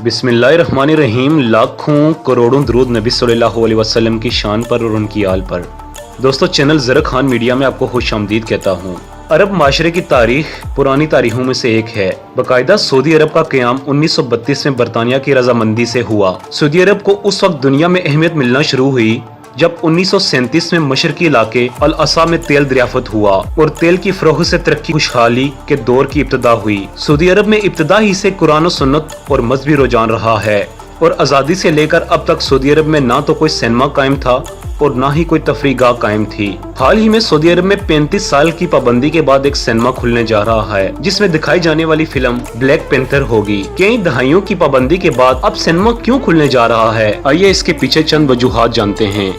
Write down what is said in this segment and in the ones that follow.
बिस्मिल्लाहिर्रहमानिर्रहीम। लाखों करोड़ों दरूद नबी सल्लल्लाहु अलैहि वसल्लम की शान पर और उनकी आल पर। दोस्तों, चैनल ज़रा खान मीडिया में आपको खुशामदीद कहता हूँ। अरब माशरे की तारीख पुरानी तारीखों में से एक है। बाकायदा सऊदी अरब का क़याम 1932 में बरतानिया की रजामंदी से हुआ। सऊदी अरब को उस वक्त दुनिया में अहमियत मिलना शुरू हुई जब 1937 में मशरकी इलाके अल असा में तेल दरियाफ्त हुआ और तेल की फरोख्त से तरक्की खुशहाली के दौर की इब्तिदा हुई। सऊदी अरब में इब्तिदा ही से कुरान और सुन्नत और मजहबी रुझान रहा है और आज़ादी से लेकर अब तक सऊदी अरब में ना तो कोई सिनेमा कायम था और ना ही कोई तफरीगाह कायम थी। हाल ही में सऊदी अरब में 35 साल की पाबंदी के बाद एक सिनेमा खुलने जा रहा है जिसमें दिखाई जाने वाली फिल्म ब्लैक पैंथर होगी। कई दहाइयों की पाबंदी के बाद अब सिनेमा क्यों खुलने जा रहा है, आइए इसके पीछे चंद वजूहात जानते हैं।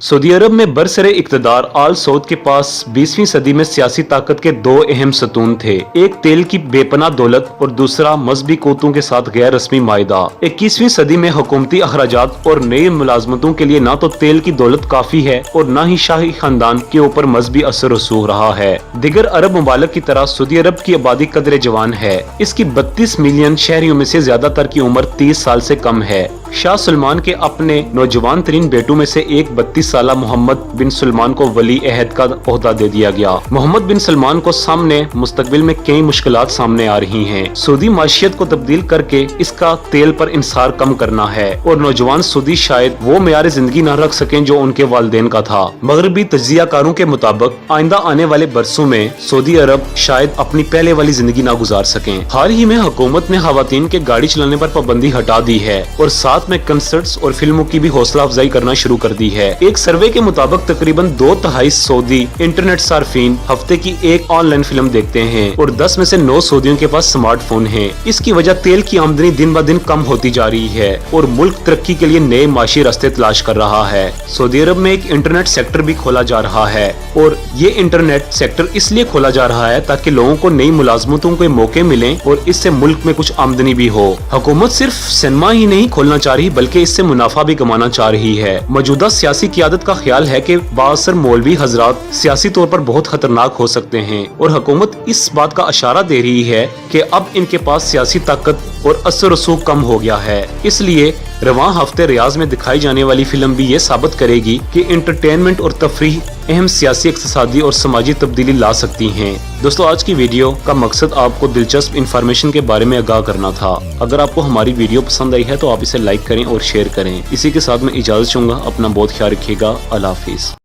सऊदी अरब में बरसरे इक़्तिदार आल सऊद के पास 20वीं सदी में सियासी ताकत के दो अहम सतून थे। एक तेल की बेपनाह दौलत और दूसरा मजहबी क़ुव्वतों के साथ गैर रस्मी माहिदा। 21वीं सदी में हुकूमती अखराजात और नई मुलाजमतों के लिए न तो तेल की दौलत काफी है और न ही शाही खानदान के ऊपर मजहबी असर रसूख रहा है। दिगर अरब ममालिक की तरह सऊदी अरब की आबादी कदरे जवान है। इसकी 32 मिलियन शहरियों में से ज्यादातर की उम्र 30 साल से कम है। शाह सलमान के अपने नौजवान तरीन बेटों में से एक 32 साला मोहम्मद बिन सलमान को वली अहद का ओहदा दे दिया गया। मोहम्मद बिन सलमान को सामने मुस्तकबिल में कई मुश्किलात सामने आ रही हैं। सऊदी माशियत को तब्दील करके इसका तेल पर इंसार कम करना है और नौजवान सऊदी शायद वो मेयार जिंदगी न रख सकें जो उनके वालिदैन का था। मगरबी तज्जियाकारों के मुताबिक आइंदा आने वाले बरसों में सऊदी अरब शायद अपनी पहले वाली जिंदगी न गुजार सकें। हाल ही में हुकूमत ने खवातीन के गाड़ी चलाने पर पाबंदी हटा दी है और साथ में कंसर्ट्स और फिल्मों की भी हौसला अफजाई करना शुरू कर दी है। एक सर्वे के मुताबिक तकरीबन 2/3 सऊदी इंटरनेट सार्फिन हफ्ते की एक ऑनलाइन फिल्म देखते हैं और 10 में से 9 सऊदियों के पास स्मार्टफोन है। इसकी वजह तेल की आमदनी दिन ब दिन कम होती जा रही है और मुल्क तरक्की के लिए नए माशी रास्ते तलाश कर रहा है। सऊदी अरब में एक इंटरनेट सेक्टर भी खोला जा रहा है और ये इंटरनेट सेक्टर इसलिए खोला जा रहा है ताकि लोगों को नई मुलाजमतों के मौके मिले और इससे मुल्क में कुछ आमदनी भी हो। हुकूमत सिर्फ सिनेमा ही नहीं खोलना चाह रही बल्कि इससे मुनाफा भी कमाना चाह रही है। मौजूदा सियासी क़ियादत का ख्याल है कि बाअसर मौलवी हजरात सियासी तौर पर बहुत खतरनाक हो सकते हैं और हुकूमत इस बात का इशारा दे रही है कि अब इनके पास सियासी ताकत और असर रसूख कम हो गया है। इसलिए रवां हफ्ते रियाज में दिखाई जाने वाली फिल्म भी ये साबित करेगी कि एंटरटेनमेंट और तफरीह अहम सियासी, इक़्तिसादी और समाजी तब्दीली ला सकती हैं। दोस्तों, आज की वीडियो का मकसद आपको दिलचस्प इंफॉर्मेशन के बारे में आगाह करना था। अगर आपको हमारी वीडियो पसंद आई है तो आप इसे लाइक करें और शेयर करें। इसी के साथ मैं इजाजत चाहूँगा। अपना बहुत ख्याल रखिएगा। अल्लाह हाफिज़।